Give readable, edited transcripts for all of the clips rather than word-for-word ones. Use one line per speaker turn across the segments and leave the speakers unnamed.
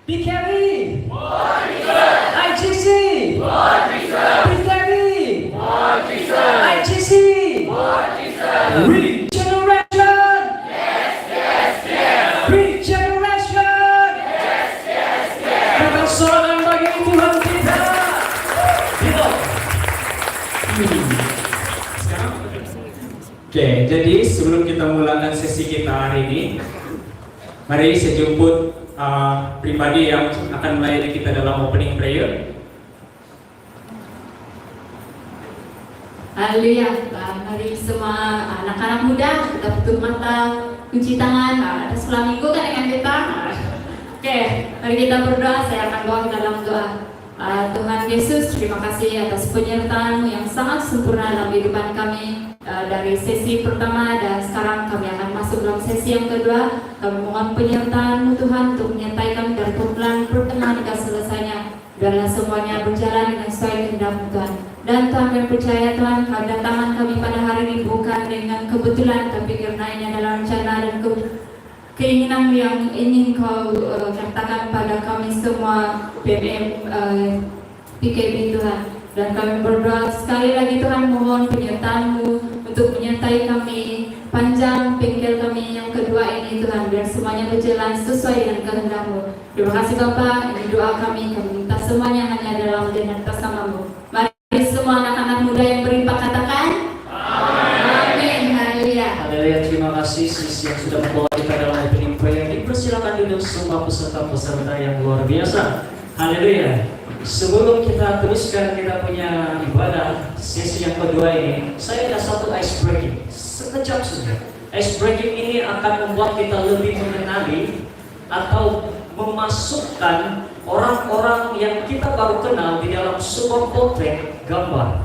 BKB, IGC, BKB, IGC, regeneration, regeneration, kebesaran bagi Tuhan kita. Gitu. Sekarang, oke, jadi sebelum kita mulakan sesi kita hari ini, mari saya jemput pribadi yang akan melayani kita dalam opening prayer.
Haleluya. Mari semua anak-anak muda kita tutup mata, kunci tangan. Ada sekolah minggu kan dengan kita. Oke, mari kita berdoa. Saya akan bawa dalam doa. Tuhan Yesus, terima kasih atas penyertaan-Mu yang sangat sempurna dalam kehidupan kami. Dari sesi pertama dan sekarang kami akan masuk dalam sesi yang kedua. Kami mohon penyertaan-Mu Tuhan untuk menyertai kami dari pertengahan hingga selesainya. Biarlah semuanya berjalan dengan sesuai kehendak-Mu Tuhan. Dan Tuhan kami percaya Tuhan, kedatangan kami pada hari ini bukan dengan kebetulan, tapi karena ini adalah rencana dan keinginan yang ingin Kau nyatakan pada kami semua PBM PKB Tuhan. Dan kami berdoa sekali lagi Tuhan, mohon penyertaan-Mu untuk menyertai kami panjang bengkel kami yang kedua ini Tuhan, biar semuanya berjalan sesuai dengan kehendak-Mu. Terima kasih Bapa, ini doa kami minta semuanya hanya dalam dan atas nama-Mu. Mari semua anak-anak muda yang berimpact katakan amin. Haleluya.
Haleluya, terima kasih sis yang sudah membawa kita dalam opening prayer. Dipersilakan duduk semua peserta-peserta yang luar biasa. Haleluya. Sebelum kita teruskan kita punya ibadah sesi yang kedua ini, saya ada satu ice breaking sekejap saja. Ice breaking ini akan membuat kita lebih mengenali atau memasukkan orang-orang yang kita baru kenal di dalam sebuah potret gambar.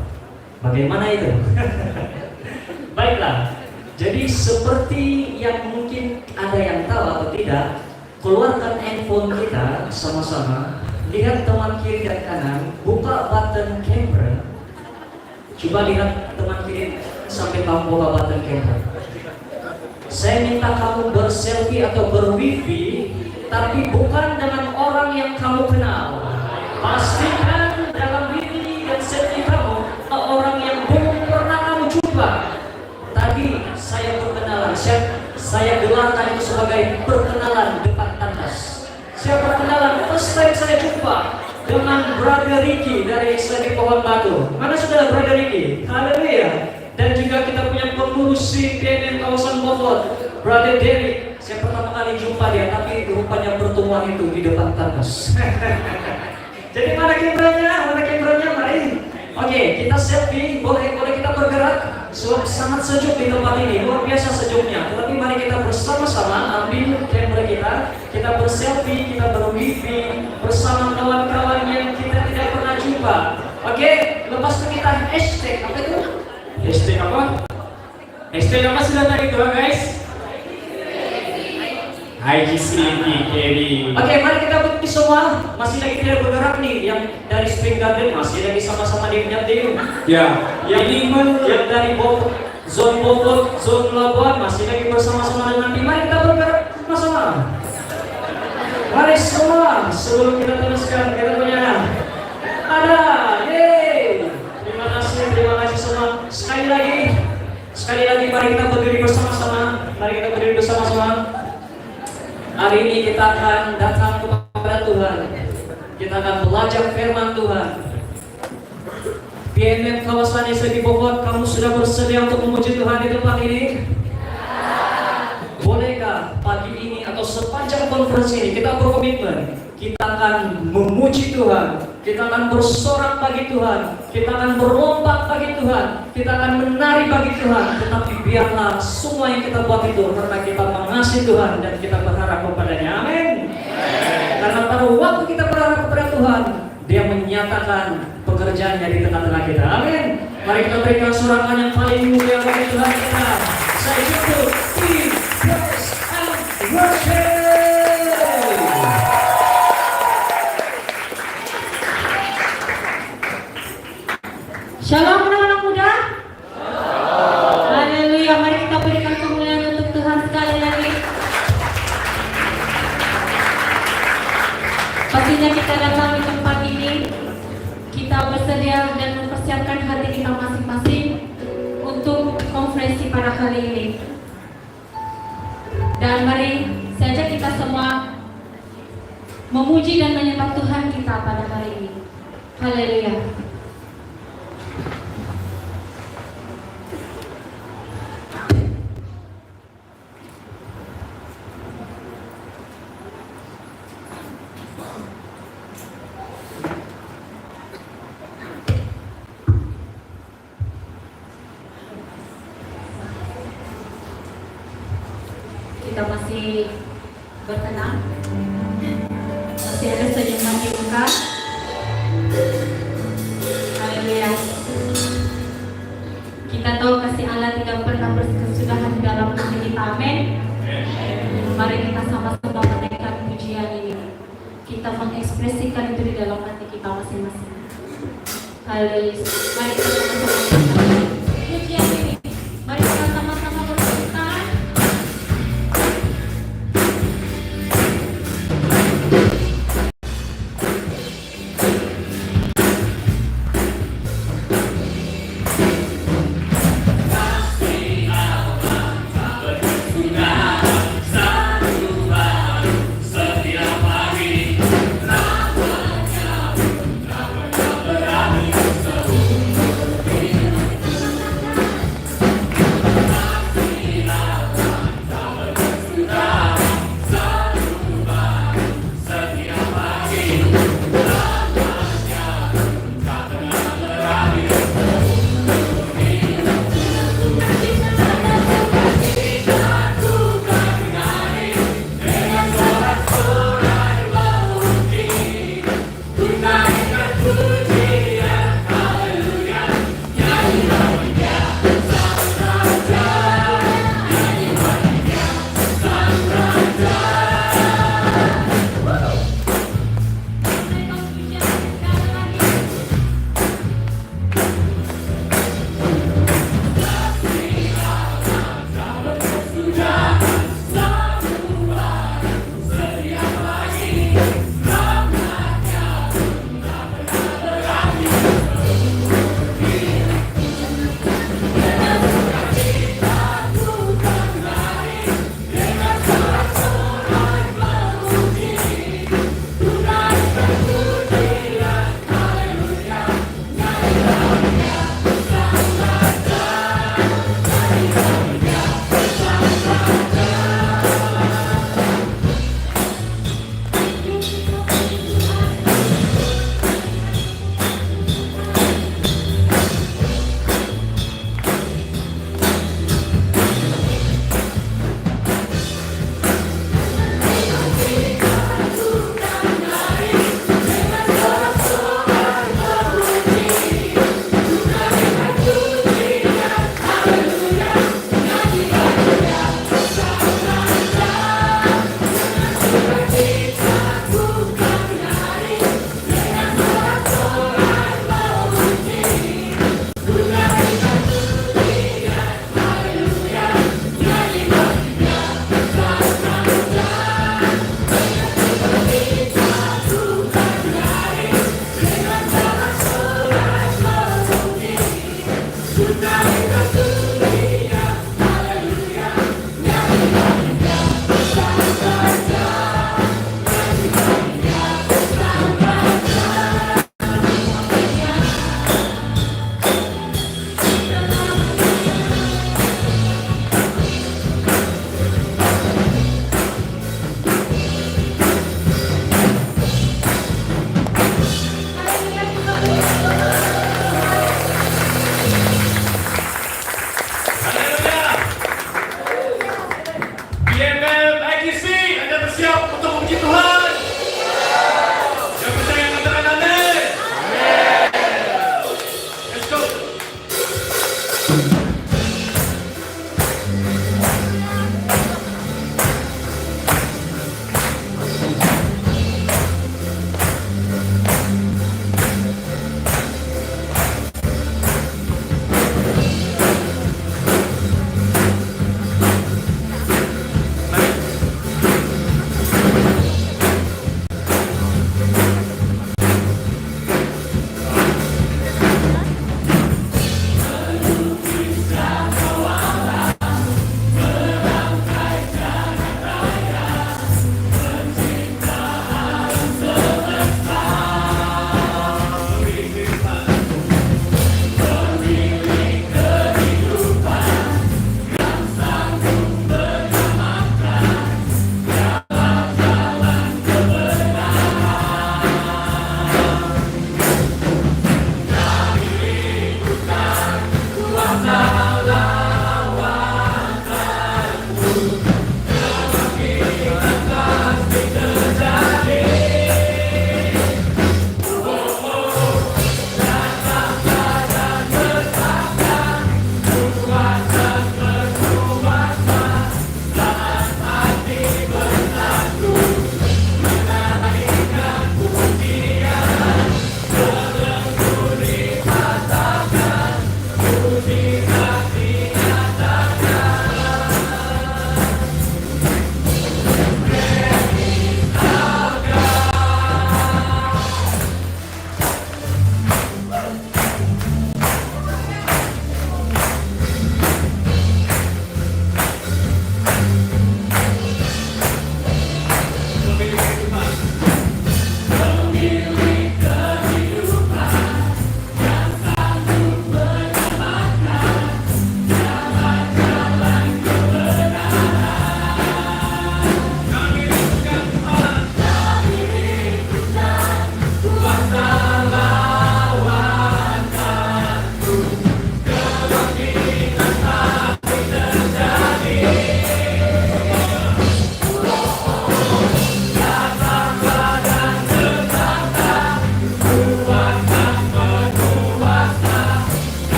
Bagaimana itu? Baiklah, jadi seperti yang mungkin ada yang tahu atau tidak, keluarkan handphone kita sama-sama. Lihat teman kiri dan kanan, buka button camera. Coba lihat teman kiri sampai kamu buka button camera. Saya minta kamu berselfie atau berwifi, tapi bukan dengan orang yang kamu kenal. Pastikan dalam wifi dan selfie kamu orang yang belum pernah kamu jumpa. Tadi saya berkenalan, saya gelarkan itu sebagai perkenalan depan tandas. Saya perkenalan, first time saya jumpa dengan Brother Ricky dari Selagi Pohon Batu. Mana sudah Brother Ricky? Haleluya. Dan juga kita punya pengurus PNM kawasan Bogor, Brother Derek. Saya pertama kali jumpa dia, tapi rupanya pertemuan itu di depan tandas. Jadi mana kameranya? Mana kameranya? Mari. Oke, kita selfie. Boleh kita bergerak. Sangat sejuk di tempat ini, luar biasa sejuknya. Tetapi mari kita bersama-sama ambil kamera kita berselfie, kita berwifi bersama kawan-kawan yang kita tidak pernah jumpa. Oke, lepas itu kita hashtag apa itu? Hashtag apa? Hashtag apa sudah tadi itu guys? IGC PKB. Oke, mari kita bukti semua. Masih lagi tidak bergerak nih. Yang dari Spring Garden masih lagi sama-sama di tim. Ya. Yang dari zone Bogor, zone Labuan masih lagi bersama-sama dengan tim. Mari kita bergerak sama-sama. Mari semua. Sebelum kita teruskan, kita punya ada. Yeay. Terima kasih semua. Sekali lagi mari kita berdiri bersama-sama. Hari ini kita akan datang kepada Tuhan. Kita akan belajar firman Tuhan. PNM kawasan Selagi Bogor, kamu sudah bersedia untuk memuji Tuhan di tempat ini? Bolehkah pagi ini atau sepanjang konferensi ini kita berkomitmen? Kita akan memuji Tuhan, kita akan bersorak bagi Tuhan, kita akan berlompat bagi Tuhan, kita akan menari bagi Tuhan. Tetapi biarlah semua yang kita buat itu karena kita mengasihi Tuhan dan kita berharap kepadanya. Amin. Karena pada waktu kita berharap kepada Tuhan, Dia menyatakan pekerjaannya di tengah-tengah kita. Amin. Mari kita berikan sorakan yang paling mulia bagi Tuhan kita. Saya jemput tim Praise and Worship.
Shalom anak-anak muda. Haleluya. Mari kita berikan kemuliaan untuk Tuhan sekali lagi. Pastinya kita datang di tempat ini, kita bersedia dan mempersiapkan hati kita masing-masing untuk konferensi pada kali ini. Dan mari saja kita semua memuji dan menyembah Tuhan kita pada hari ini. Haleluya. Kita masih bertenang, masih ada sejenak di muka. Haleluya. Kita tahu kasih Allah tidak pernah berkesudahan di dalam hati kita. Amin. Mari kita sama-sama menaikkan pujian ini. Kita mengekspresikan itu di dalam hati kita masing-masing. Haleluya. Mari kita sama-sama pujian ini. Mari kita sama-sama bertepuk tangan.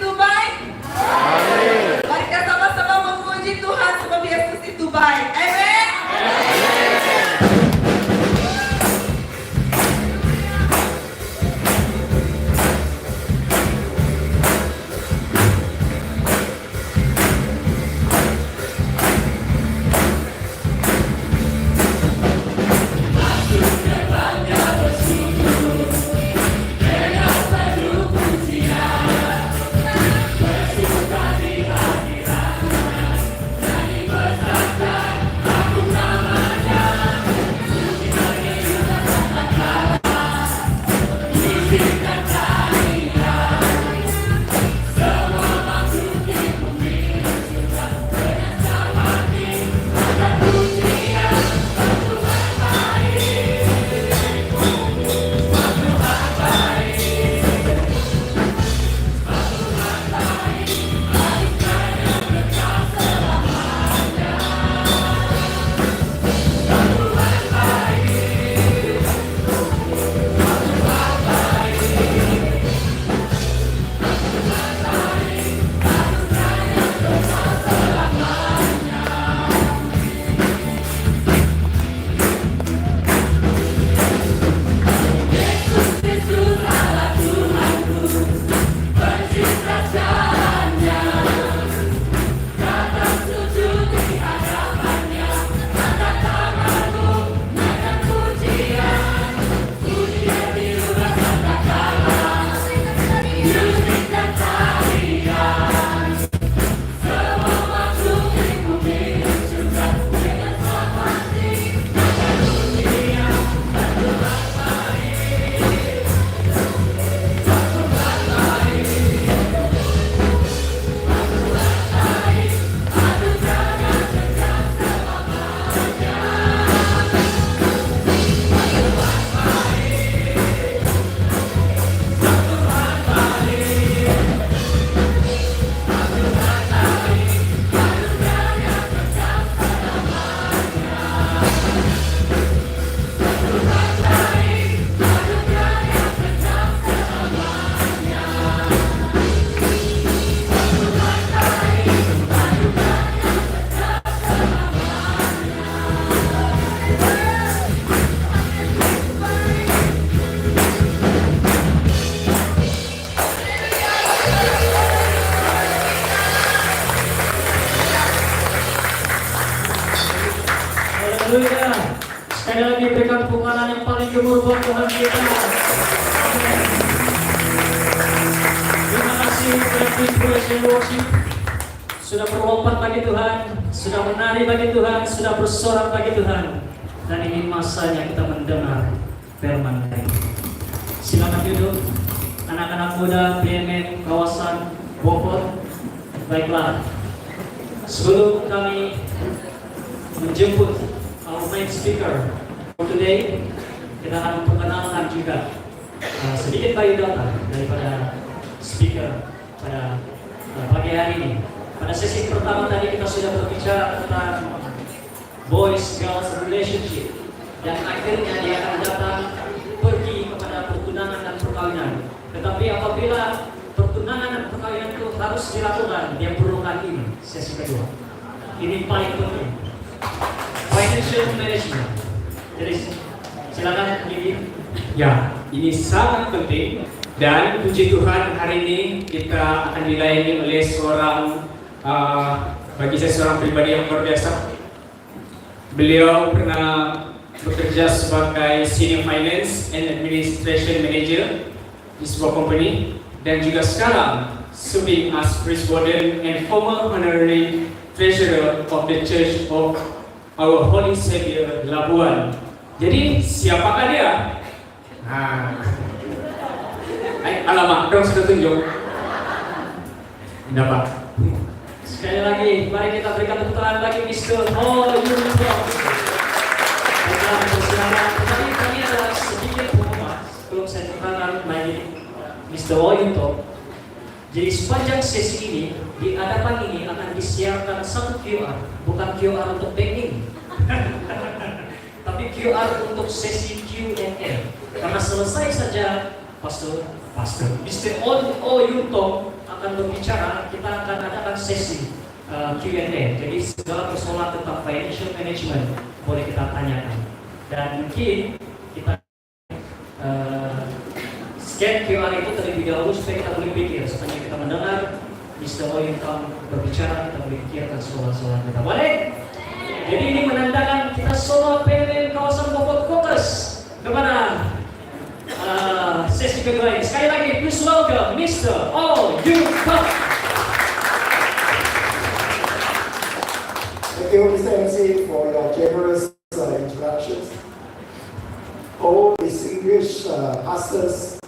itu baik? Mari kita sama-sama memuji Tuhan sebab Yesus itu baik. Amin.
Haleluya. Sekali lagi berikan pujian yang paling gemur buat Tuhan kita. Amin. Terima kasih untuk praise and worship. Sudah berlompat bagi Tuhan, sudah menari bagi Tuhan, sudah bersorak bagi Tuhan. Dan ini masanya kita mendengar firman Tuhan. Silakan duduk, anak-anak muda BMN kawasan Bogor. Baiklah, sebelum kami menjemput our main speaker for today, kita akan memperkenalkan juga sedikit biodata daripada speaker pada pagi hari ini. Pada sesi pertama tadi kita sudah berbicara tentang boys girls relationship, dan akhirnya dia akan datang pergi kepada pertunangan dan perkawinan. Tetapi apabila pertunangan dan perkawinan itu harus dilakukan, dia perlukan ini, sesi kedua. Ini paling penting, financial management. Jadi silakan Gigi.
Ya, ini sangat penting, dan puji Tuhan hari ini kita akan dilayani oleh bagi saya seorang pribadi yang luar biasa. Beliau pernah bekerja sebagai Senior Finance and Administration Manager di sebuah company, dan juga sekarang serving as Priest Warden and former Honorary Treasurer of the Church of Our Holy Savior Labuan. Jadi siapakah dia? Alamak, dong sudah tunjuk. Tidak Pak.
Sekali lagi, mari kita berikan tepuk tangan bagi Mr. Ho Yunto. Baiklah, persilakan. Tetapi kami ada sedikit pengumuman sebelum saya tepuk bagi Mr. Ho Yunto. Jadi sepanjang sesi ini, di hadapan ini akan disiarkan satu QR, bukan QR untuk banking, tapi QR untuk sesi Q&A. Karena selesai saja, Pastor Mr. O Yunto akan akan berbicara, kita akan adakan sesi Q&A. Jadi segala persoalan tentang financial management boleh kita tanyakan. Dan mungkin kita scan QR itu terlebih dahulu supaya kita boleh pikir, supaya kita mendengar Mr. Wellington berbicara, kita boleh pikirkan soal-soal kita. Boleh? Jadi ini menandakan kita semua PNM kawasan Bogor fokus kepada sesi kedua ini. Sekali lagi, please welcome Mr. Oh You Come.
Thank you, Mr. MC, for your generous introductions. All distinguished pastors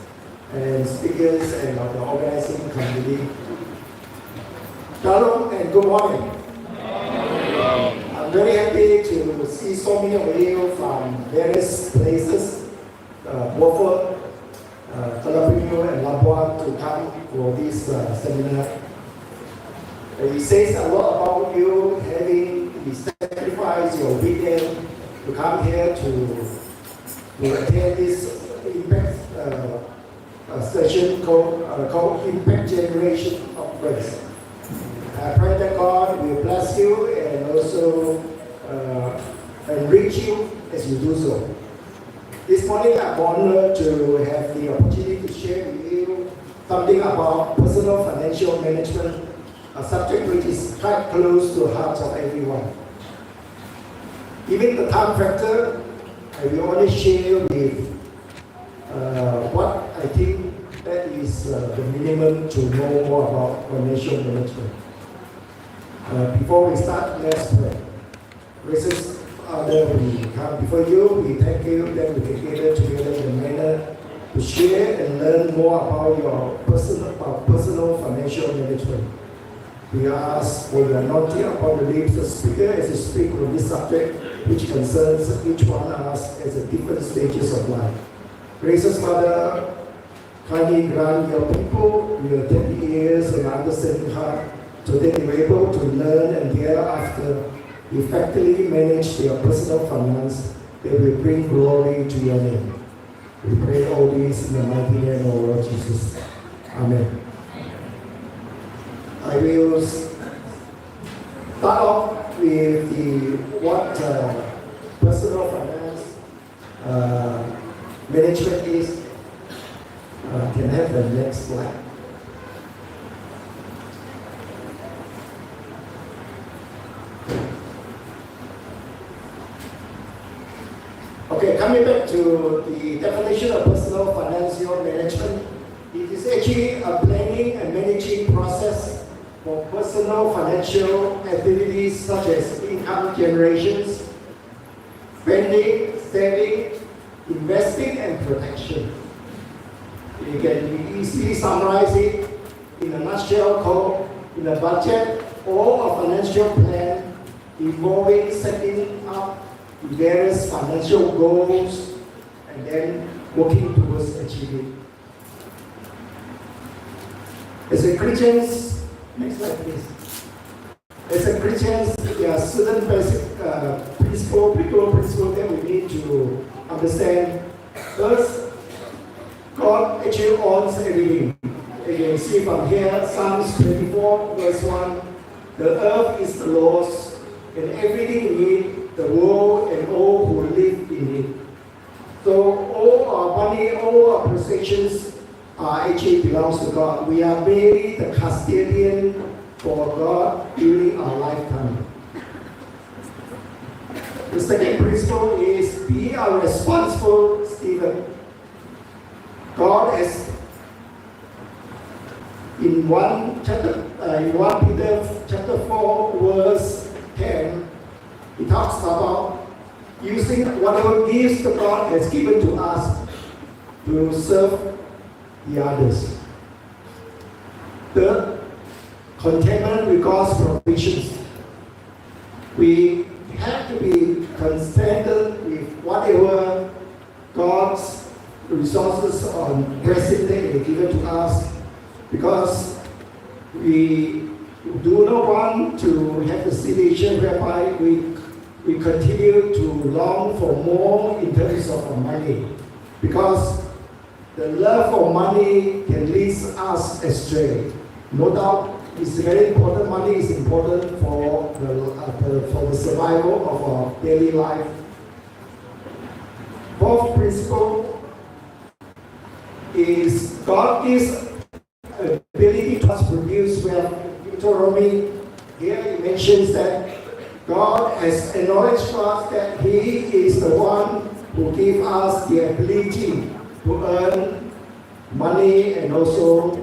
and speakers and of the organizing committee. Shalom and good morning. I'm very happy to see so many of you from various places, Beaufort, Calabria and Labuan to come for this seminar. It says a lot about you having sacrificed your weekend to come here to attend this impact session called Impact Generation of Grace. I pray that God will bless you and also enrich you as you do so. This morning I'm honored to have the opportunity to share with you something about personal financial management, a subject which is quite close to the hearts of everyone. Given the time factor, I will only share with what I think that is the minimum to know more about financial management. Before we start, let's pray. Gracious Father, we come before you, we thank you that we can gather together in a manner to share and learn more about your personal financial management. We ask for your anointing upon the lips of the speaker as he speaks on this subject, which concerns each one of us at the different stages of life. Gracious Father, kindly grant your people with attentive ears and understanding heart, so that they are able to learn and thereafter effectively manage their personal finance that will bring glory to your name. We pray all this in the mighty name of our Lord Jesus. Amen. I will start off with what personal finance management is. Can I have the next slide? Okay, coming back to the definition of personal financial management, it is actually a planning and managing process for personal financial activities such as income generations, spending, saving, investing, and protection. You can easily summarize it in a nutshell called in a budget or a financial plan involving setting up various financial goals and then working towards achieving. As a Christians, next slide please. As a Christians, there are certain basic principles that we need to understand. First, God actually owns everything. You can see from here, Psalms 24, verse 1, the earth is the Lord's, and everything in it, the world and all who live in it. So all our money, all our possessions actually belongs to God. We are merely the custodian for God during our lifetime. The second principle is be a responsible steward. God has in 1 Peter chapter 4 verse 10, he talks about using whatever gifts that God has given to us to serve the others. Third, contentment with God's provisions. We have to be contented with whatever God's resources on blessing that He given to us, because we do not want to have a situation whereby we continue to long for more in terms of our money, because the love for money can lead us astray. No doubt, it's very important. Money is important for the survival of our daily life. Fourth principle is God gives ability to us produce wealth. Deuteronomy here it mentions that God has acknowledged to us that He is the one who gives us the ability to earn money and also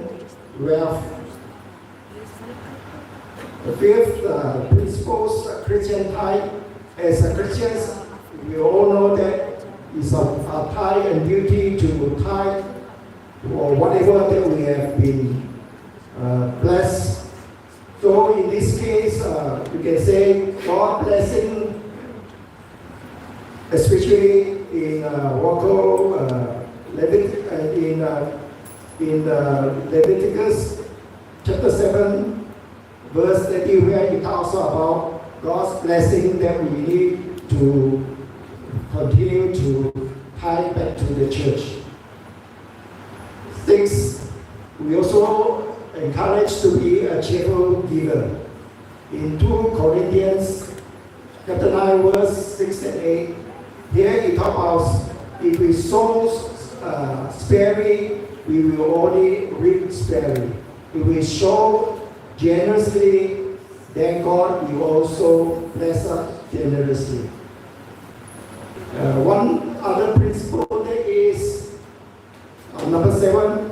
wealth. The fifth principle, Christian tithe. As Christians, we all know that it's our tithe and duty to tithe or whatever that we have been blessed. So in this case, you can say God blessing, especially in Leviticus chapter 7, verse 30, where it talks about God's blessing that we need to continue to tie back to the church. 6, we also encouraged to be a cheerful giver. In 2 Corinthians chapter 9 verse 6 and 8, here it talks about if we sow sparingly, we will only reap sparingly. If we sow generously, then God will also bless us generously. One other principle that is number 7,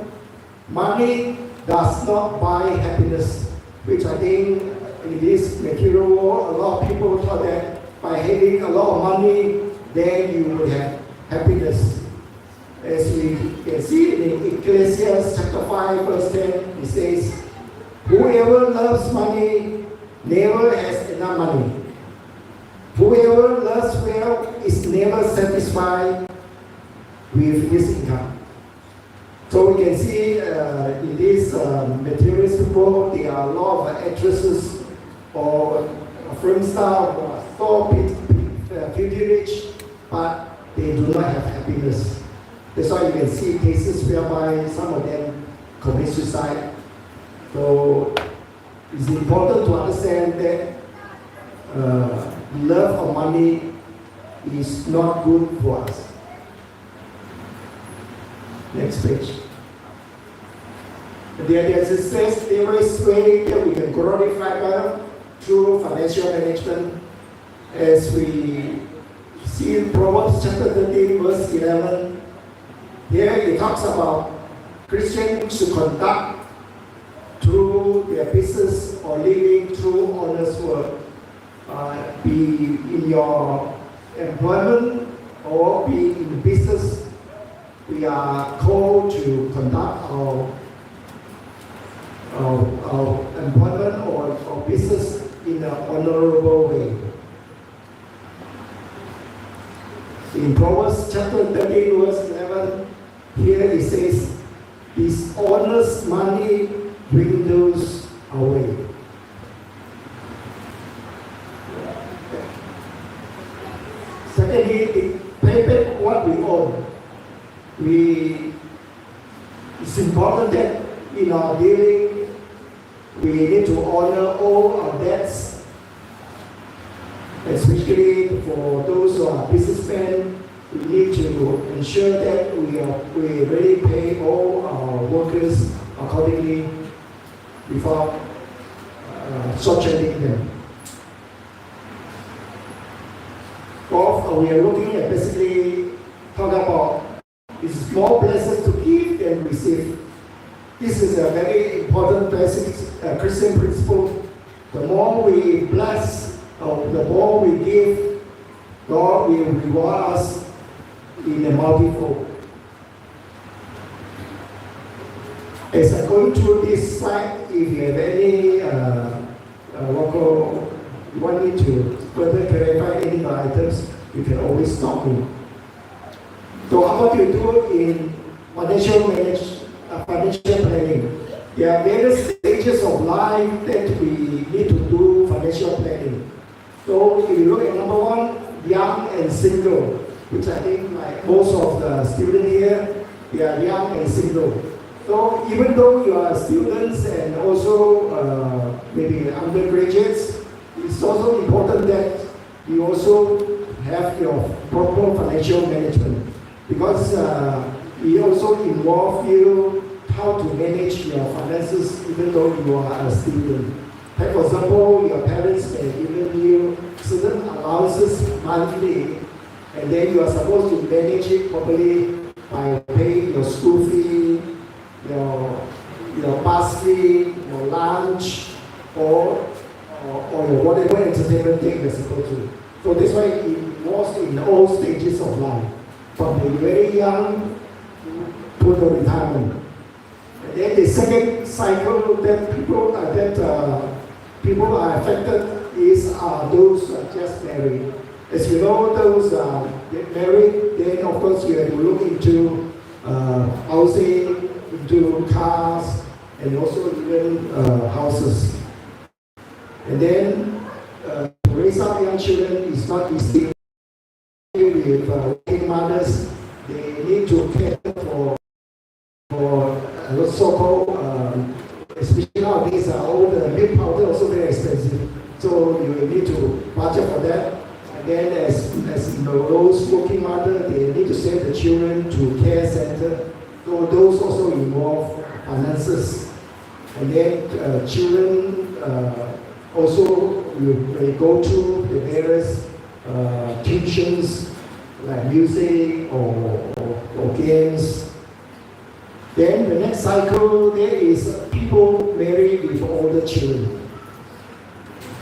money does not buy happiness, which I think in this material world, a lot of people thought that by having a lot of money, then you will have happiness. As we can see in Ecclesiastes chapter 5, verse 10, it says, whoever loves money never has enough money. Whoever loves wealth is never satisfied with his income. So we can see in this materialistic world, there are a lot of actresses or film stars who are so filthy rich, but they do not have happiness. That's why you can see cases whereby some of them commit suicide. So it's important to understand that love of money is not good for us. Next page. There's various ways that we can glorify God through financial management. As we see in Proverbs chapter 13, verse 11, here it talks about Christians should conduct through their business or living through honest work. Be in your employment or be in business, we are called to conduct our employment or business in an honorable way. In Proverbs chapter 13, verse 11, here it says, dishonest money dwindles away. Secondly, pay back what we own. It's important that in our dealing, we need to honor all our debts, especially for those who are businessmen. We need to ensure that we really pay all our workers accordingly without shortchanging them. Fourth, we are looking at basically talking about it's more blessed to give than receive. This is a very important basic Christian principle. The more we bless, the more we give, God will reward us in a multifold. As I'm going through this slide, if you have any you want me to further clarify any items, you can always stop me. So how about you do in financial planning? There are various stages of life that we need to do financial planning. So if you look at number 1, young and single, which I think like most of the students here, they are young and single. So even though you are students and also maybe undergraduates, it's also important that you also have your proper financial management, because it also involves you how to manage your finances even though you are a student. Like for example, your parents may give you certain allowances monthly, and then you are supposed to manage it properly by paying your school fee, your bus fee, your lunch, or your whatever entertainment thing you're supposed to. So that's why it was in all stages of life, from the very young to the retirement. And then the second cycle that people are affected is those who are just married. As you know, those get married, then of course you have to look into housing, into cars, and also even houses. And then to raise up young children is not easy. With working mothers, they need to care for so-called, especially nowadays, all the milk powder also very expensive. So you need to budget for that. And then as you know, those working mothers, they need to send the children to care center. So those also involve finances. And then children also will go to the various tuitions like music or games. Then the next cycle, there is people married with older children.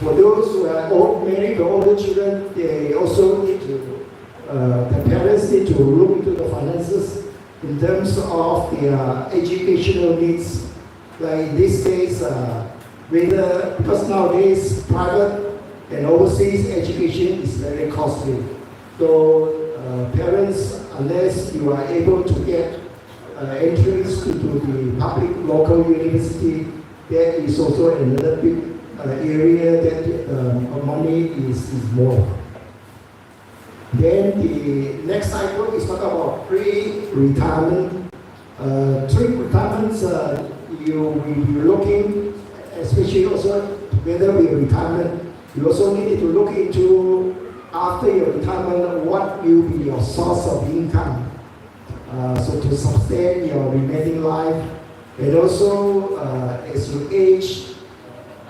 For those who are married with older children, they also need to, the parents need to look into the finances in terms of their educational needs. Like in this case, whether, because nowadays private and overseas education is very costly. So parents, unless you are able to get entrance to the public local university, there is also another big area that money is more. Then the next cycle is talk about pre-retirement. Pre-retirement, you will be looking, especially also together with retirement, you also need to look into after your retirement what will be your source of income. So to sustain your remaining life, and also as you age,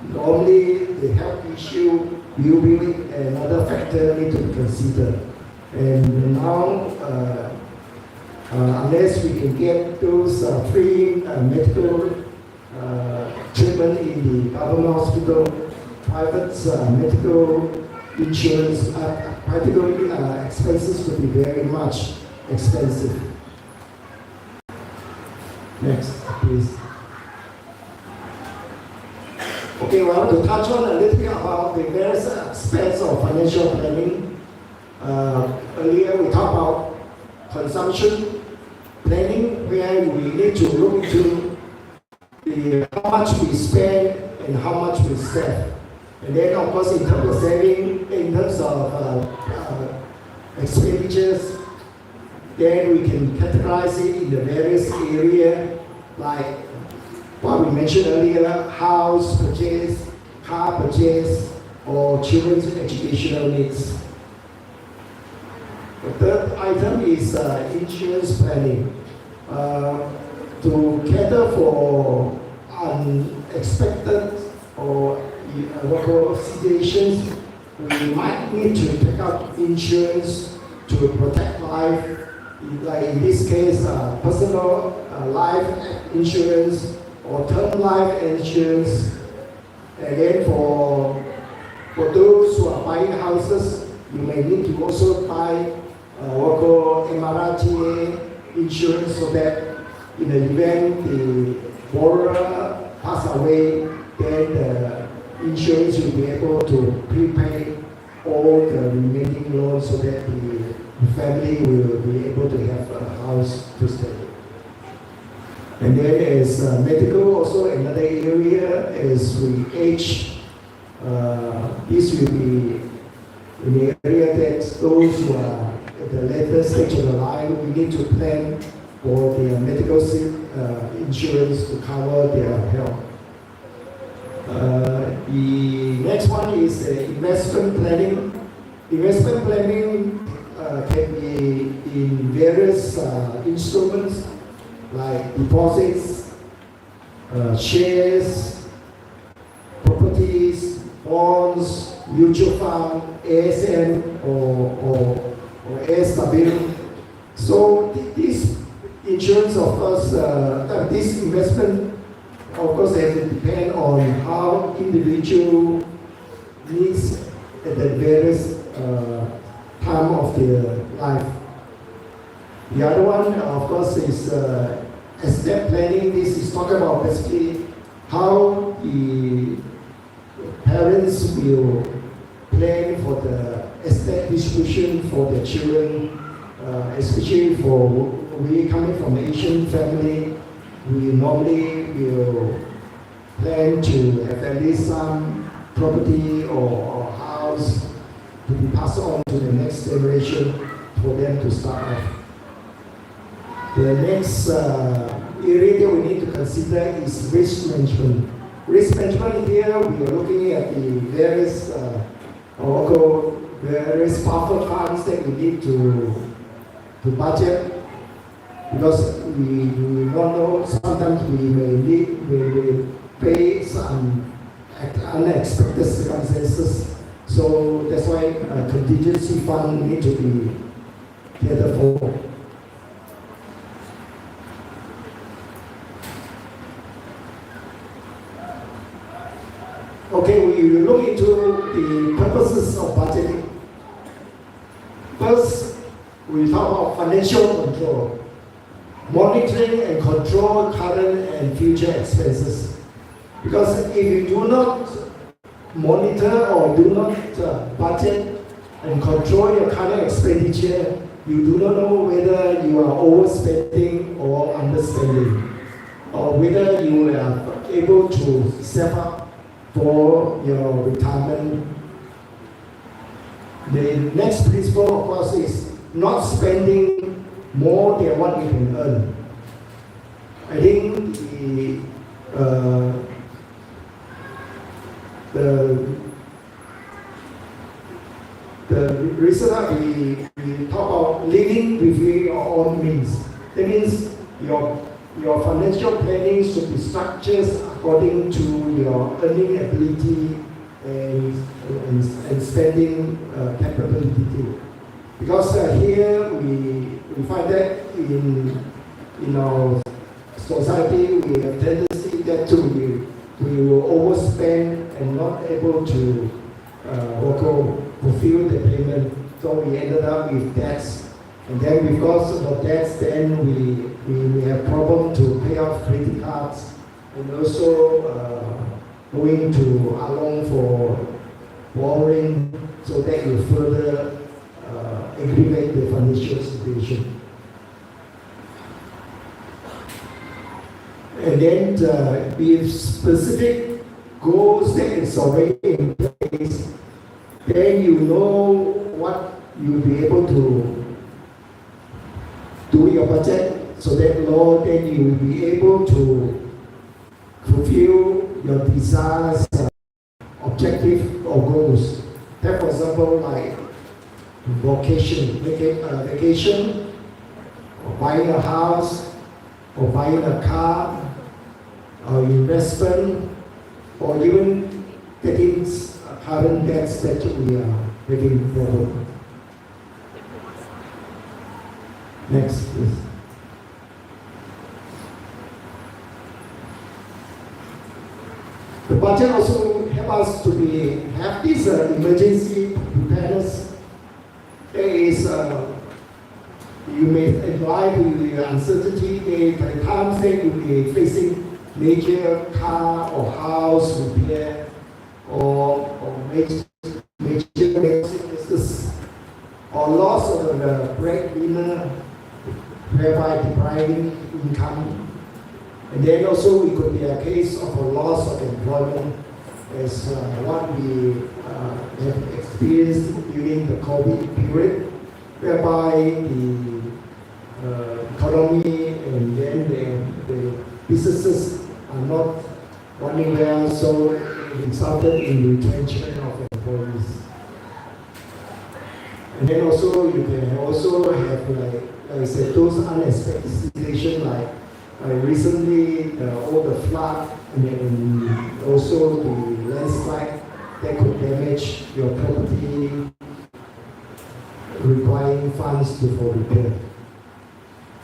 normally the health issue will be another factor need to be considered. And now, unless we can get those free medical treatment in the government hospital, private medical insurance, particularly expenses will be very much expensive. Next, please. Okay, well, to touch on a little bit about the various aspects of financial planning. Earlier we talked about consumption planning, where we need to look into how much we spend and how much we save. And then, of course, in terms of saving, in terms of expenditures, then we can categorize it in the various areas, like what we mentioned earlier: house purchase, car purchase, or children's educational needs. The third item is insurance planning. To cater for unexpected or local situations, we might need to take up insurance to protect life. Like in this case, personal life insurance or term life insurance. And then for those who are buying houses, you may need to also buy local MRTA insurance, so that in the event the borrower pass away, then the insurance will be able to prepay all the remaining loans, so that the family will be able to have a house to stay. And then as medical, also another area, as we age, this will be in the area that those who are at the later stage of the life, we need to plan for their medical insurance to cover their health. The next one is investment planning. Investment planning can be in various instruments like deposits, shares, properties, bonds, mutual fund, ASN or ASW. So this insurance, of course, this investment, of course, has to depend on how individual needs at the various time of their life. The other one, of course, is estate planning. This is talking about basically how the parents will plan for the estate distribution for their children, especially for we coming from Asian family. We normally will plan to have at least some property or house to be passed on to the next generation for them to start off. The next area that we need to consider is risk management. Risk management here, we are looking at the various various powerful funds that we need to budget, because we do not know, sometimes we may pay some unexpected circumstances. So that's why a contingency fund need to be catered for. Okay, we will look into the purposes of budgeting. First, we talk about financial control. Monitoring and control current and future expenses. Because if you do not monitor or do not budget and control your current expenditure, you do not know whether you are overspending or underspending, or whether you are able to save up for your retirement. The next principle, of course, is not spending more than what you can earn. I think the reason that we talk about living within your own means. That means your financial planning should be structured according to your earning ability and spending capability. Because here we find that in our society we have tendency that we will overspend and not able to fulfill the payment. So we ended up with debts, and then because of debts, then we have problem to pay off credit cards, and also going to along for borrowing, so that will further aggravate the financial situation. And then with specific goals that is already in place, then you know what you'll be able to do your budget, so that Lord, then you will be able to fulfill your desires, objective or goals. Take for example, like vacation, or buying a house, or buying a car, or investment, or even getting current debts that we are looking forward. Next, please. The budget also helps us to have this emergency preparedness. There is you may arrive with the uncertainty. By the time that you will be facing major car or house repair or major business or loss of the breadwinner, whereby depriving income. And then also it could be a case of a loss of employment, as what we have experienced during the COVID period, whereby the economy, and then the businesses are not running well, so it resulted in retrenchment of employees. And then also you can also have like I said, those unexpected situations like recently all the flood and also the landslide that could damage your property, requiring funds for repair.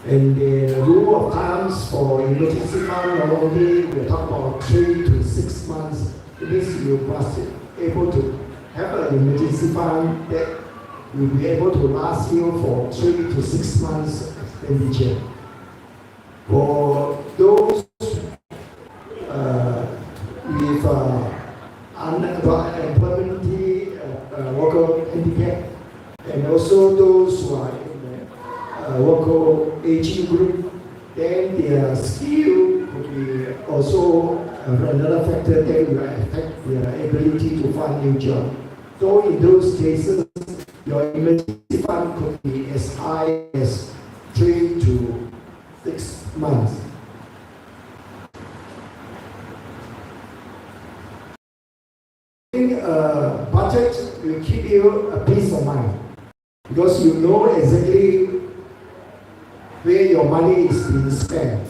And the rule of thumbs for emergency fund, normally we talk about 3 to 6 months. It means you must be able to have an emergency fund that will be able to last you for 3 to 6 months expenditure. For those with unemployment, worker handicap, and also those who are in the worker aging group, then their skill could be also another factor that will affect their ability to find new job. So in those cases, your emergency fund could be as high as 3 to 6 months. A budget will keep you a peace of mind because you know exactly where your money is being spent.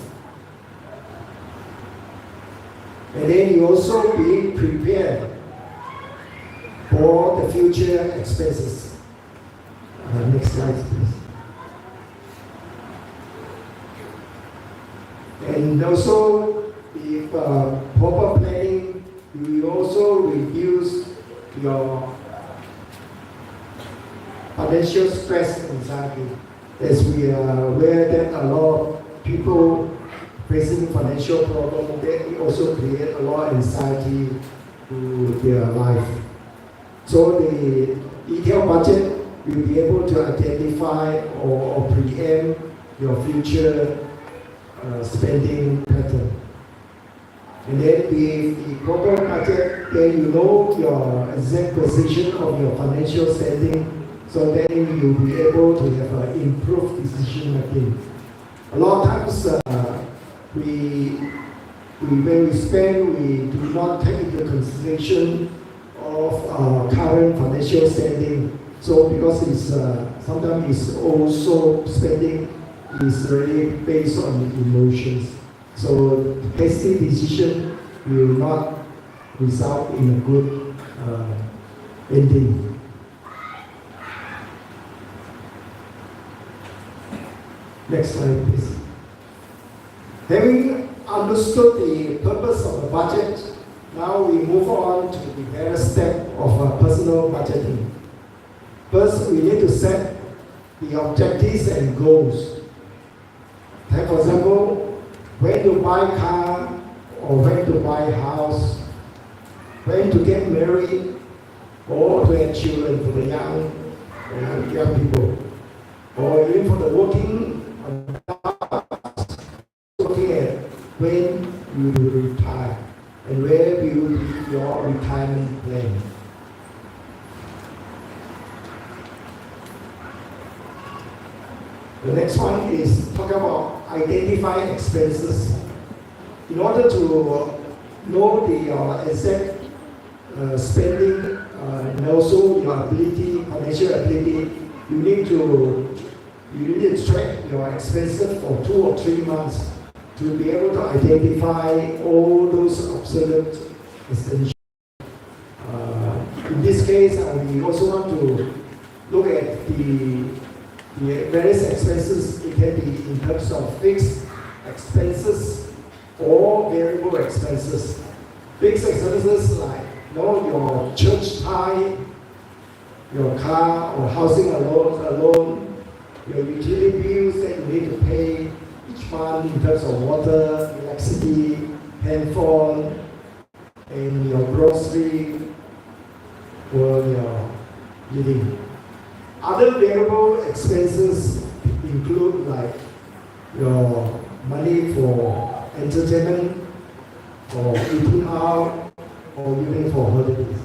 And then you also be prepared for the future expenses. Next slide, please. And also, if proper planning, you will also reduce your financial stress and anxiety. As we are aware that a lot of people facing financial problems, they also create a lot of anxiety to their life. So the detailed budget will be able to identify or preempt your future spending pattern. And then with the proper budget, then you know your exact position of your financial standing, so then you'll be able to have an improved decision making. A lot of times, when we spend, we do not take into consideration of our current financial standing. So because it's sometimes it's also spending is really based on emotions. So hasty decision will not result in a good ending. Next slide, please. Having understood the purpose of the budget, now we move on to the various steps of personal budgeting. First, we need to set the objectives and goals. Take for example, when to buy a car or when to buy a house, when to get married or to have children for the young people, or even for the working at when you will retire and where will be your retirement plan. The next one is talk about identifying expenses. In order to know the exact spending and also your ability, financial ability, you need to track your expenses for 2 or 3 months to be able to identify all those obsolete expenses. In this case, we also want to look at the various expenses. It can be in terms of fixed expenses or variable expenses. Fixed expenses like your church tithe, your car or housing alone, your utility bills that you need to pay each month in terms of water, electricity, handphone, and your grocery or your living. Other variable expenses include like your money for entertainment, or eating out, or even for holidays.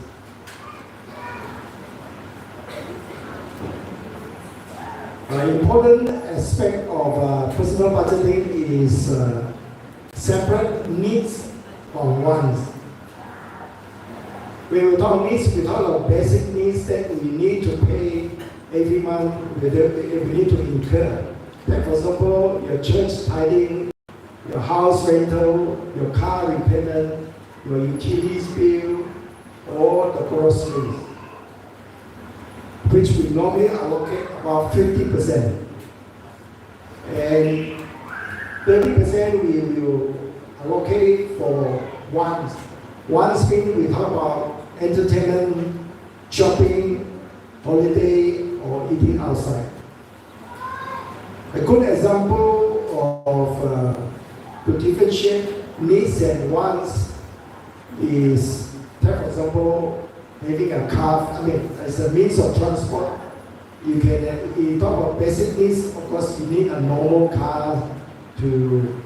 Important aspect of personal budgeting is separate needs or wants. When we talk needs, we talk about basic needs that we need to pay every month, we need to incur. Like for example, your church tithing, your house rental, your car repayment, your utilities bill, or the groceries, which we normally allocate about 50%. And 30% we will allocate for wants. Wants means we talk about entertainment, shopping, holiday, or eating outside. A good example of to differentiate needs and wants is, take for example, having a car. I mean, as a means of transport, you talk about basic needs. Of course, you need a normal car to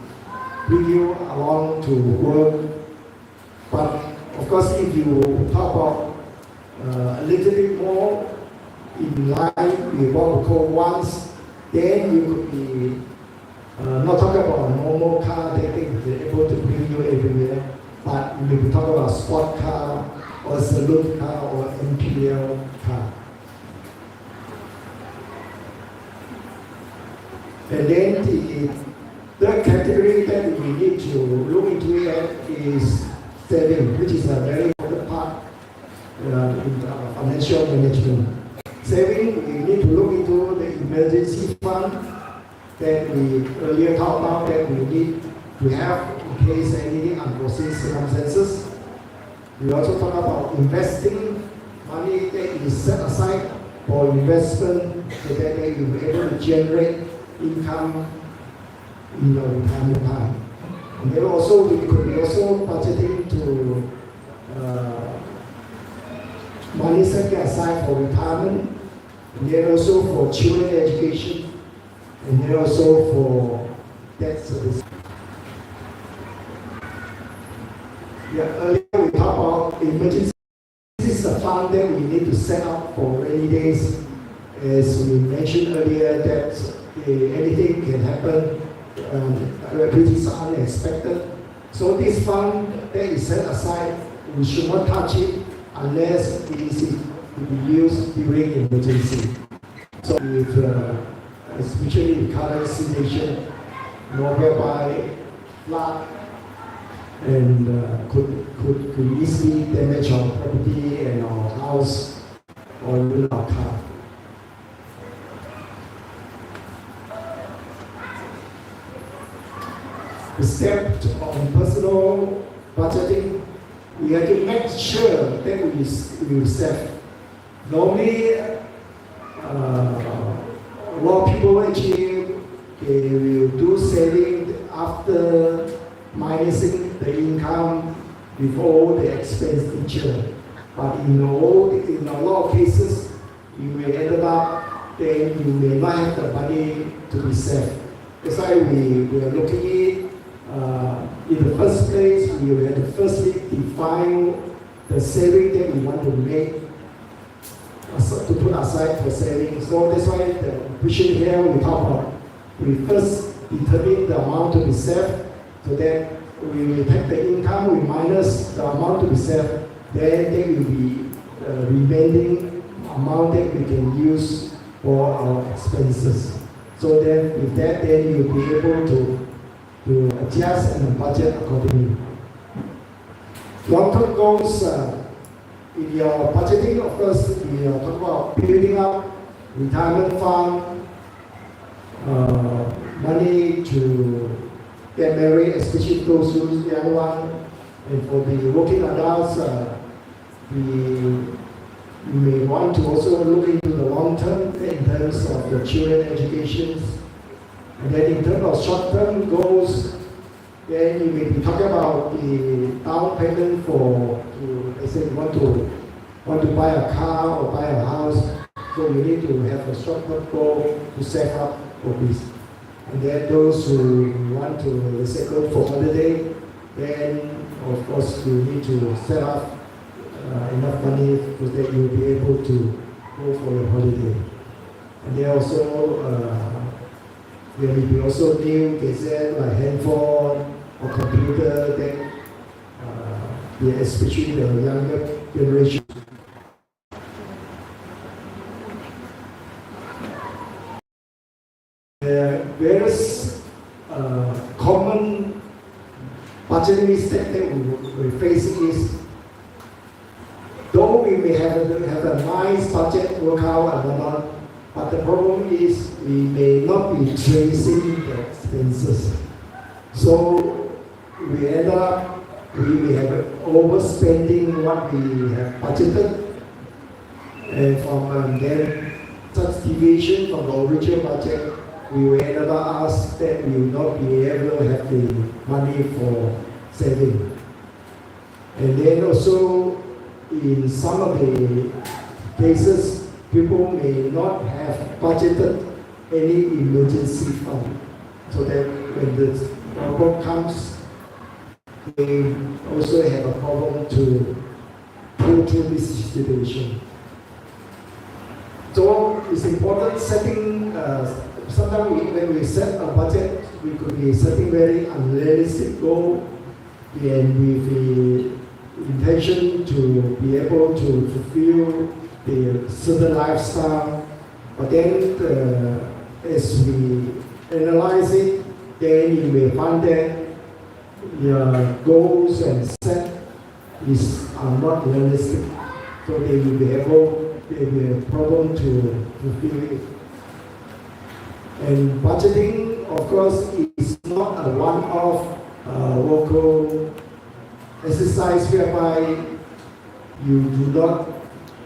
bring you along to work. But of course, if you talk about a little bit more in line with what we call wants, then you could be not talking about a normal car that is able to bring you everywhere, but we will talk about a sport car or a saloon car or imperial car. And then the third category that we need to look into is saving, which is a very important part in financial management. Saving, we need to look into the emergency fund that we earlier talked about, that we need to have in case any unforeseen circumstances. We also talk about investing money that is set aside for investment so that they will be able to generate income in your retirement time. And then also we could be also budgeting to money set aside for retirement, and then also for children education, and then also for debt service. Yeah, earlier we talked about emergency. This is a fund that we need to set up for rainy days. As we mentioned earlier, that anything can happen, which is unexpected. So this fund that is set aside, we should not touch it unless it is to be used during emergency. So if, especially the current situation, whereby flood and could easily damage our property and our house or even our car. The step on personal budgeting, we have to make sure that we save. Normally, a lot of people actually they will do saving after minusing the income before the expenditure. But in a lot of cases, you may end up then you may not have the money to be saved. That's why we are looking at in the first place, we have to firstly define the saving that we want to make, to put aside for saving. So that's why the vision here we talk about, we first determine the amount to be saved, so that we will take the income, we minus the amount to be saved, then there will be the remaining amount that we can use for our expenses. So then with that, then you'll be able to adjust and budget accordingly. Long-term goals, in your budgeting, of course, we are talking about building up retirement fund, money to get married, especially those who are young ones, and for the working adults, we may want to also look into the long term in terms of the children education. And then in terms of short-term goals, then you may be talking about the down payment let's say you want to buy a car or buy a house, so you need to have a short-term goal to save up for this. And then those who want to, let's say, go for holiday, then of course you need to set up enough money so that you'll be able to go for your holiday. And then also there may be also new gadgets like handphone or computer that especially the younger generation. Various common budgeting mistakes that we face is, though we may have a nice budget workout and whatnot, but the problem is we may not be tracing the expenses. So we end up, we may have overspending what we have budgeted, and from then such deviation from the original budget, we will end up ask that we will not be able to have the money for saving. And then also, in some of the cases, people may not have budgeted any emergency fund, so that when the problem comes, they also have a problem to go through this situation. So it's important setting, sometimes when we set a budget, we could be setting very unrealistic goal, and with the intention to be able to fulfill the certain lifestyle. But then as we analyze it, then you may find that your goals and set are not realistic. So they will be a problem to fulfill it. And budgeting, of course, is not a one-off local exercise whereby you do not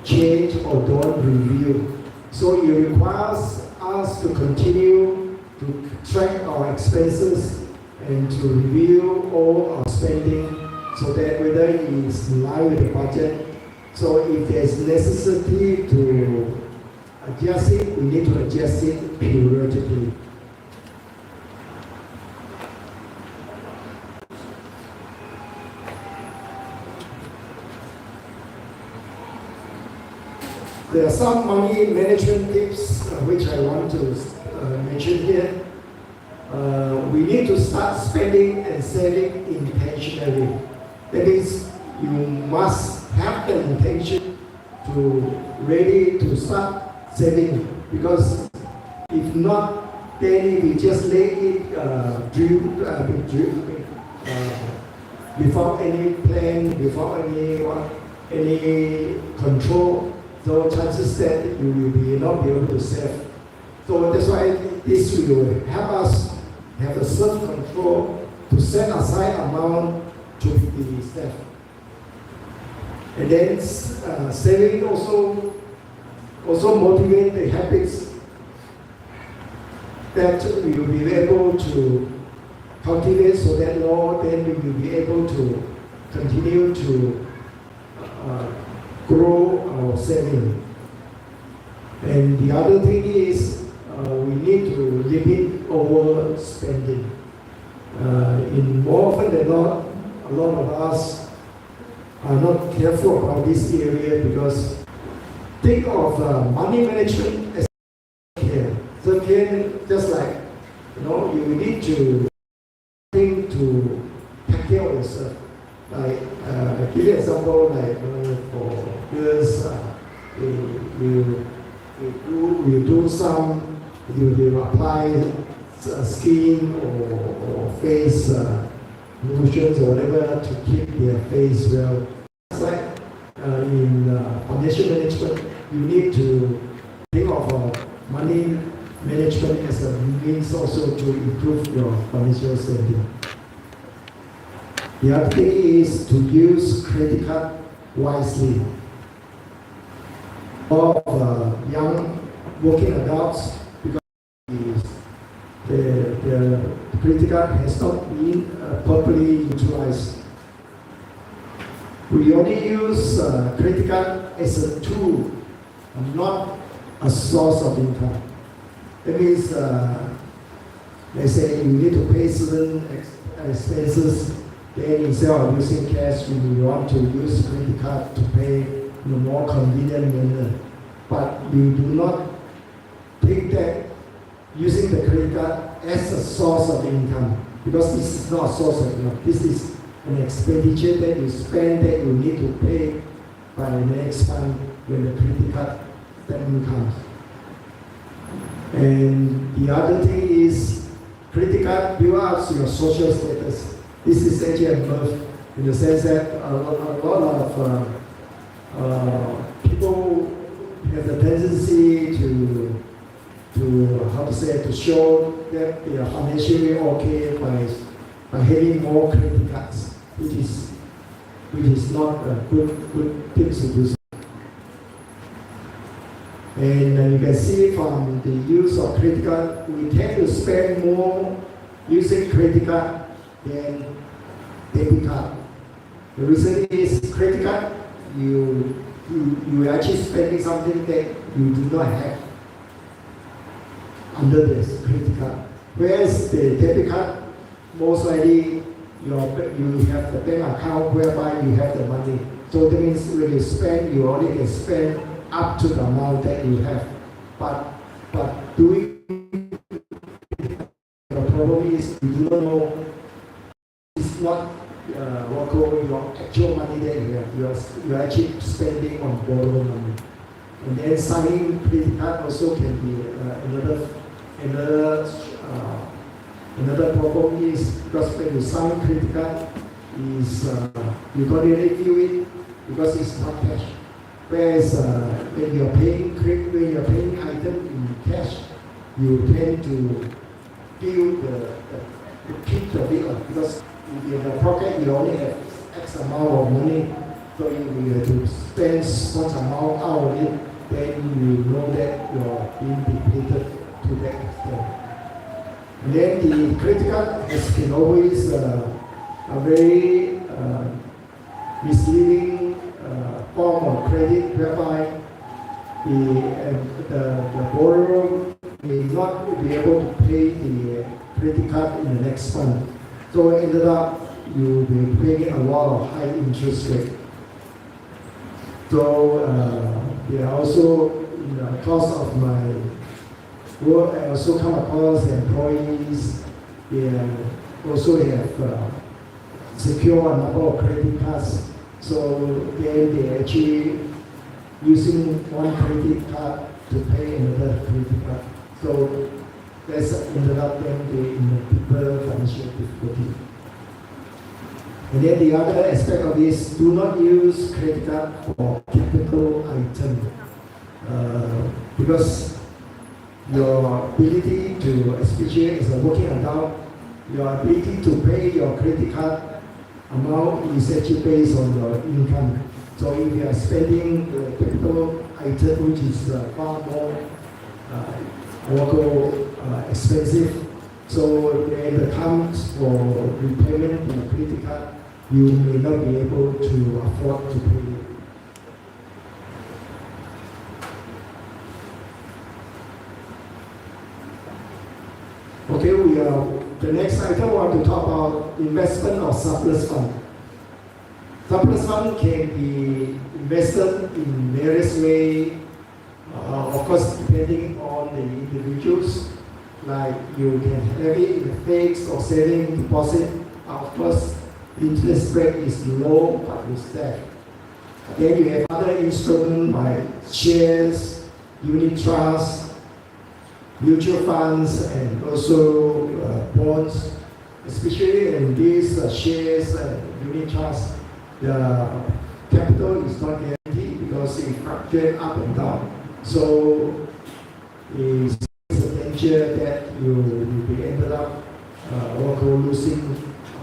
change or don't review. So it requires us to continue to track our expenses and to review all our spending so that whether it is in line with the budget. So if there's necessity to adjust it, we need to adjust it periodically. There are some money management tips which I want to mention here. We need to start spending and saving intentionally. That means you must have the intention to ready to start saving, because if not, then if you just let it without any plan, without any control, so chances that you will not be able to save. So that's why this will help us have a self-control to set aside amount to be saved. And then saving also motivate the habits that we will be able to cultivate, so that then we will be able to continue to grow our saving. And the other thing is we need to limit overspending. In more often than not, a lot of us are not careful about this area, because think of money management as care. So care, just like, you need to think to take care of yourself. Like, give you an example, like for girls, you apply skin or face lotions or whatever to keep their face well. It's like in financial management, you need to think of money management as a means also to improve your financial standing. The other thing is to use credit card wisely. All of young working adults, because the credit card has not been properly utilized. We only use credit card as a tool, not a source of income. That means, let's say you need to pay certain expenses, then instead of using cash, we want to use credit card to pay in a more convenient manner. But we do not think that using the credit card as a source of income, because this is not a source of income. This is an expenditure that you spend that you need to pay by the next month when the credit card statement comes. And the other thing is, credit card build up your social status. This is actually a myth in the sense that a lot of people have the tendency to to show that they are financially okay by having more credit cards, which is not a good thing to do. And you can see from the use of credit card, we tend to spend more using credit card than debit card. The reason is credit card, you are actually spending something that you do not have under this credit card. Whereas the debit card, most likely you have the bank account whereby you have the money. So that means when you spend, you only can spend up to the amount that you have. But doing the problem is you do not know, it's not your actual money that you have. You are actually spending on borrowed money. And then signing credit card also can be another problem is because when you sign credit card is you don't really feel it because it's not cash. Whereas when you're paying item in cash, you tend to feel the pinch of it because in your pocket you only have X amount of money, so you have to spend such amount out of it, then you know that you're being depleted to that extent. And then the credit card has been always a very misleading form of credit whereby the borrower may not be able to pay the credit card in the next month. So ended up you'll be paying a lot of high interest rate. So there are also in the course of my work, I also come across employees. They also have secure a number of credit cards. So then they actually using one credit card to pay another credit card. So that's ended up them in a deeper financial difficulty. And then the other aspect of this, do not use credit card for capital item because your ability to, especially as a working adult, your ability to pay your credit card amount is actually based on your income. So if you are spending the capital item, which is far more expensive, so when it comes for repayment in a credit card, you may not be able to afford to pay it. Okay, the next item I want to talk about investment or surplus fund. Surplus fund can be invested in various ways, of course depending on the individuals. Like you can have it in a fixed or saving deposit. Of course, interest rate is low, but it's there. Then you have other instruments like shares, unit trusts, mutual funds, and also bonds. Especially in these shares and unit trusts, the capital is not guaranteed because it fluctuates up and down. So it's a danger that you will be ended up losing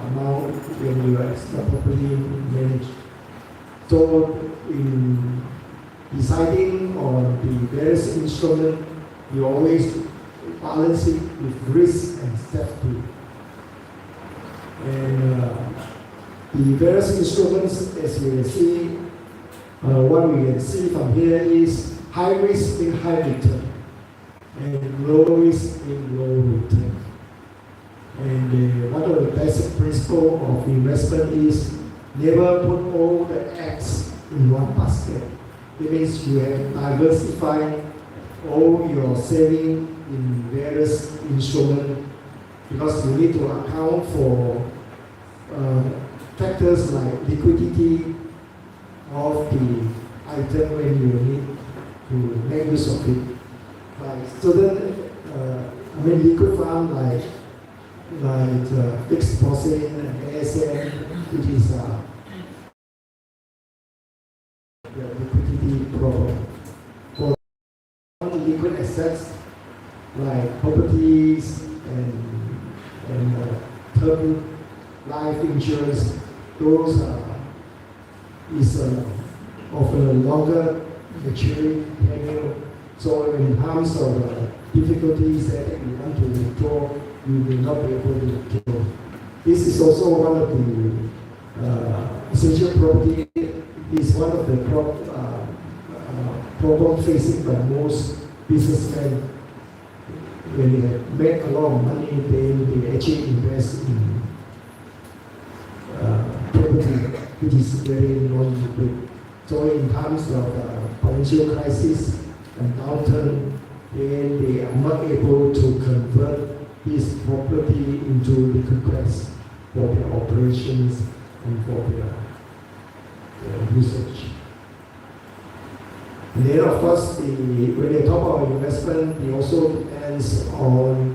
amount when you are not properly managed. So in deciding on the various instruments, you always balance it with risk and safety. And the various instruments, as you can see, what we can see from here is high risk in high return and low risk in low return. And one of the basic principles of investment is never put all the eggs in one basket. It means you have diversified all your saving in various instruments because you need to account for factors like liquidity of the item when you need to make use of it. Like certain, liquid fund like fixed deposit and ASM, which is the liquidity problem. For liquid assets like properties and term life insurance, those is of a longer maturity tenure. So in terms of difficulties that you want to withdraw, you will not be able to withdraw. This is also one of the essential property. Is one of the problem facing by most businessmen. When they have made a lot of money, then they actually invest in property, which is very non-liquid. So in times of financial crisis and downturn, then they are not able to convert this property into liquid cash for their operations and for their usage. And then of course, when they talk about investment, it also depends on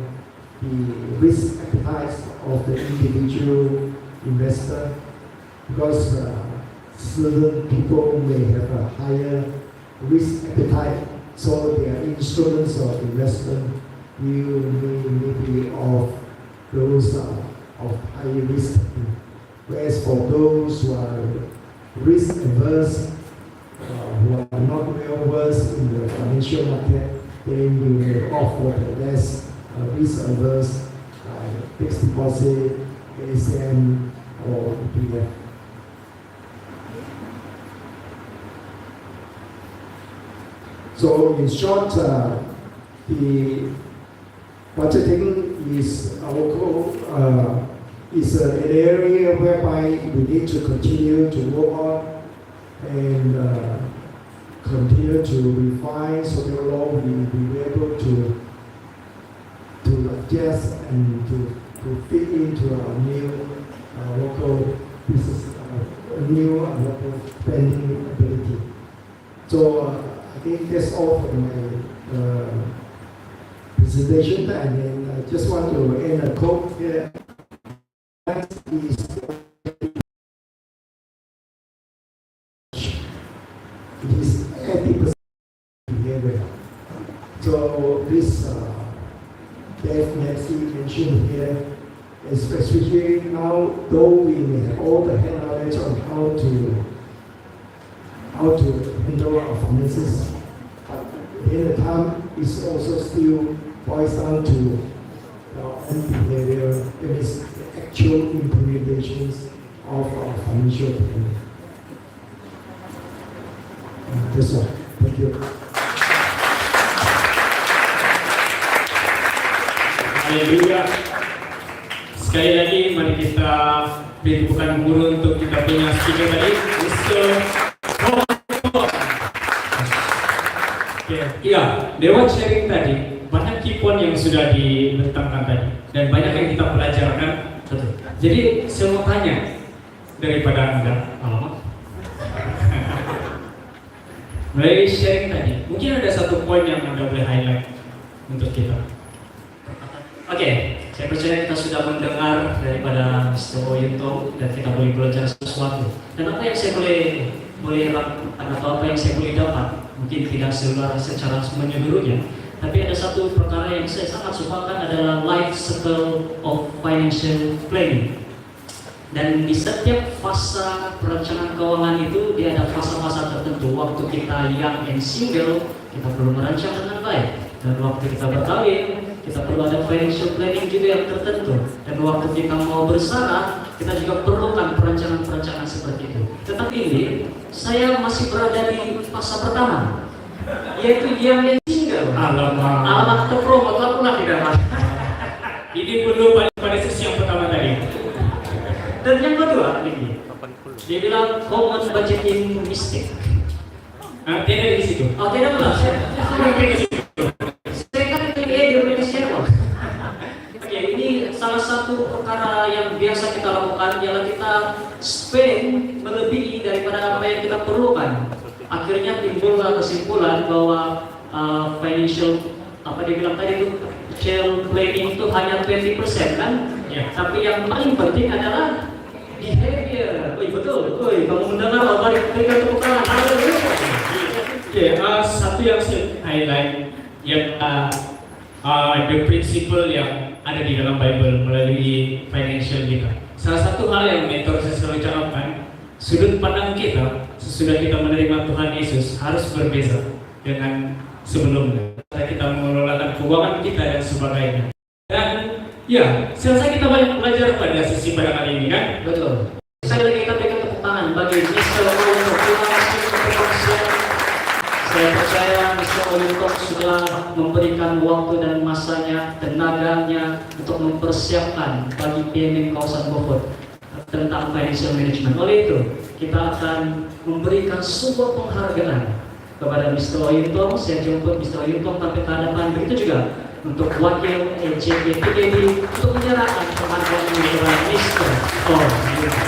the risk appetite of the individual investor, because certain people may have a higher risk appetite, so their instruments of investment may be of those of high risk. Whereas for those who are risk averse, who are not well versed in the financial market, then you may offer the less risk averse fixed deposit, ASM, or ETF. So in short, the budgeting is is an area whereby we need to continue to work on and continue to refine, so that we will be able to adjust and to fit into our new local business, new local spending ability. So I think that's all for my presentation, and then I just want to end a quote here. Is it is 80% behavior. So this Dave Nancy mentioned here, especially now, though we may have all the head knowledge on how to handle our finances, but in the time is also still boils down to our own behavior. It is the actual implementations of our financial planning. That's all. Thank you.
Haleluya. Sekali lagi mari kita beri tepukan guru untuk kita punya speaker tadi, Mr. Iya, lewat sharing tadi banyak key point yang sudah dibentangkan tadi dan banyak yang kita pelajarkan. Jadi saya mau tanya daripada Anda, alamak. Melalui sharing tadi, mungkin ada satu poin yang Anda boleh highlight untuk kita. Oke, saya percaya kita sudah mendengar daripada Mr. Oyunto dan kita boleh belajar sesuatu. Dan apa yang saya boleh apa yang saya boleh dapat, mungkin tidak secara menyeluruhnya, tapi ada satu perkara yang saya sangat sukakan adalah life cycle of financial planning. Dan di setiap fase perencanaan keuangan itu dia ada fase-fase tertentu. Waktu kita young and single, kita perlu merancang dengan baik. Dan waktu kita berkawin, kita perlu ada financial planning juga yang tertentu. Dan waktu kita mau bersarah, kita juga perlukan perencanaan-perencanaan seperti itu. Tetapi ini, saya masih berada di fase pertama, yaitu young and single. Alamak terpromot, lakulah tidak. Ini belum pada sesi yang pertama tadi. Dan yang kedua, ini dia bilang common budgeting mistake. Tidak di situ. Oh, tidak benar. Saya kan itu dia di Indonesia. Oke, ini salah
adalah kita spend melebihi daripada apa yang kita perlukan. Akhirnya timbullah kesimpulan bahwa financial apa dia bilang tadi itu financial planning itu hanya 20% kan?
Ya.
Tapi yang paling penting adalah behavior. Betul. Kamu mendengar apa berikan tepuk tangan. Haleluya.
Oke, satu yang saya highlight yang the principle yang ada di dalam Bible melalui financial kita. Salah satu hal yang mentor saya selalu canangkan, sudut pandang kita sesudah kita menerima Tuhan Yesus harus berbeza dengan sebelumnya. Kita mengelolakan keuangan kita dan sebagainya. Dan ya, saya rasa kita banyak belajar pada sesi pada kali ini kan?
Betul. Saya lagi kita berikan tepuk tangan bagi Mr. Olintok. Terima kasih untuk perkongsian. Saya percaya Mr. Olintok sudah memberikan waktu dan masanya, tenaganya untuk mempersiapkan bagi PMM kawasan Beaufort tentang financial management. Oleh itu, kita akan memberikan sebuah penghargaan kepada Mr. Olintok. Saya jemput Mr. Olintok sampai ke hadapan. Begitu juga untuk wakil JKTKD untuk menyerahkan penghargaan ini kepada Mr. Olintok.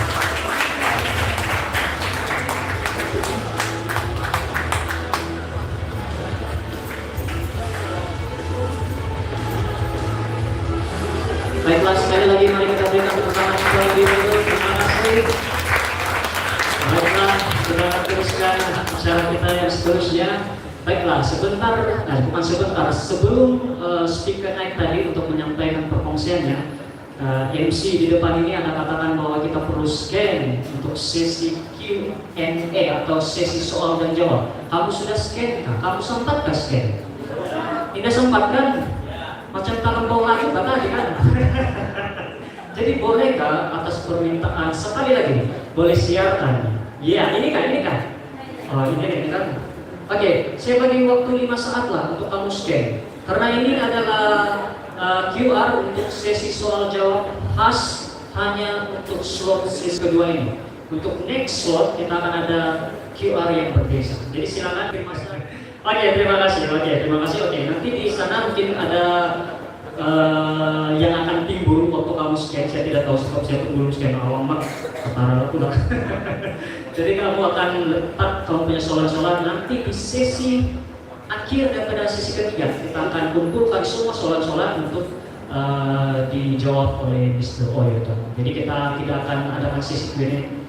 Baiklah, sekali lagi mari kita berikan tepuk tangan terlebih dahulu. Terima kasih. Baiklah, kita teruskan acara kita yang seterusnya. Baiklah, bukan sebentar, sebelum speaker naik tadi untuk menyampaikan perkongsiannya, MC di depan ini ada katakan bahwa kita perlu scan untuk sesi Q&A atau sesi soal dan jawab. Kamu sudah scan kah? Kamu sempat kah scan? Tidak sempat kan? Macam tangan bawah lagi tadi kan? Jadi bolehkah atas permintaan sekali lagi boleh siarkan? Ya, ini kan? Oh, ini kan? Oke, saya bagi waktu 5 saat lah untuk kamu scan. Karena ini adalah QR untuk sesi soal jawab khas hanya untuk slot sesi kedua ini. Untuk next slot kita akan ada QR yang berbeda. Jadi silakan terima kasih. Terima kasih. Nanti di sana mungkin ada yang akan timbul waktu kamu scan. Saya tidak tahu sebab saya belum scan awam mak. Jadi kamu akan letak kamu punya soalan-soalan nanti di sesi akhir daripada sesi ketiga kita akan kumpulkan semua soalan-soalan untuk dijawab oleh Mr. Oyoto. Jadi kita tidak akan adakan sesi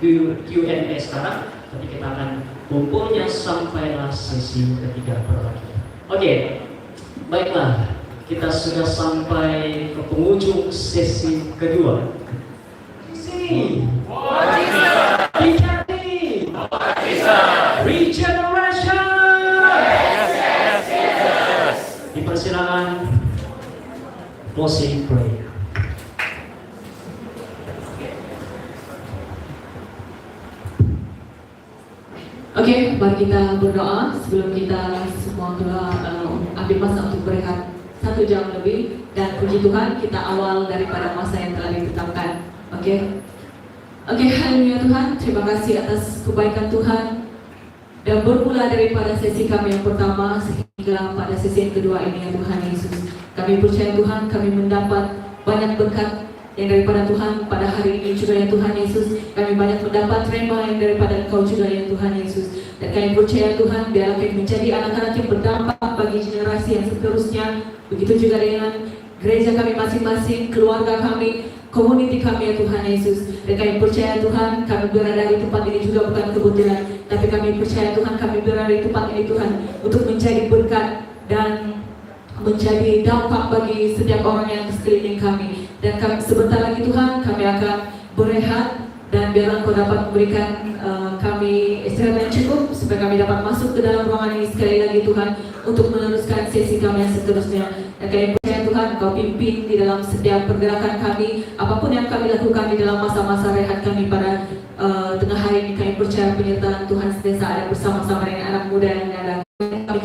Q&A sekarang, tapi kita akan kumpulnya sampailah sesi ketiga berakhir. Baiklah, kita sudah sampai ke penghujung sesi kedua. Sini, regeneration. Dipersilakan closing prayer.
Oke, mari kita berdoa sebelum kita semua ambil masa untuk berehat 1 jam lebih, dan puji Tuhan kita awal daripada masa yang telah ditetapkan. Oke, haleluya Tuhan, terima kasih atas kebaikan Tuhan. Dan bermula daripada sesi kami yang pertama sehingga pada sesi yang kedua ini ya Tuhan Yesus, kami percaya Tuhan kami mendapat banyak berkat yang daripada Tuhan pada hari ini juga ya Tuhan Yesus. Kami banyak mendapat rema yang daripada Engkau juga ya Tuhan Yesus. Dan kami percaya Tuhan biarlah kami menjadi anak-anak yang berdampak bagi generasi yang seterusnya. Begitu juga dengan gereja kami masing-masing, keluarga kami, community kami ya Tuhan Yesus. Dan kami percaya Tuhan kami berada di tempat ini juga bukan kebetulan, tapi kami percaya Tuhan kami berada di tempat ini Tuhan untuk menjadi berkat dan menjadi dampak bagi setiap orang yang di sekeliling kami. Dan kami, sebentar lagi Tuhan kami akan berehat, dan biarlah Kau dapat memberikan kami istirahat yang cukup supaya kami dapat masuk ke dalam ruangan ini sekali lagi Tuhan untuk meneruskan sesi kami yang seterusnya. Dan kami percaya Tuhan Kau pimpin di dalam setiap pergerakan kami, apapun yang kami lakukan di dalam masa-masa rehat kami pada tengah hari ini. Kami percaya penyertaan Tuhan senantiasa ada bersama-sama dengan anak muda yang ada. Kami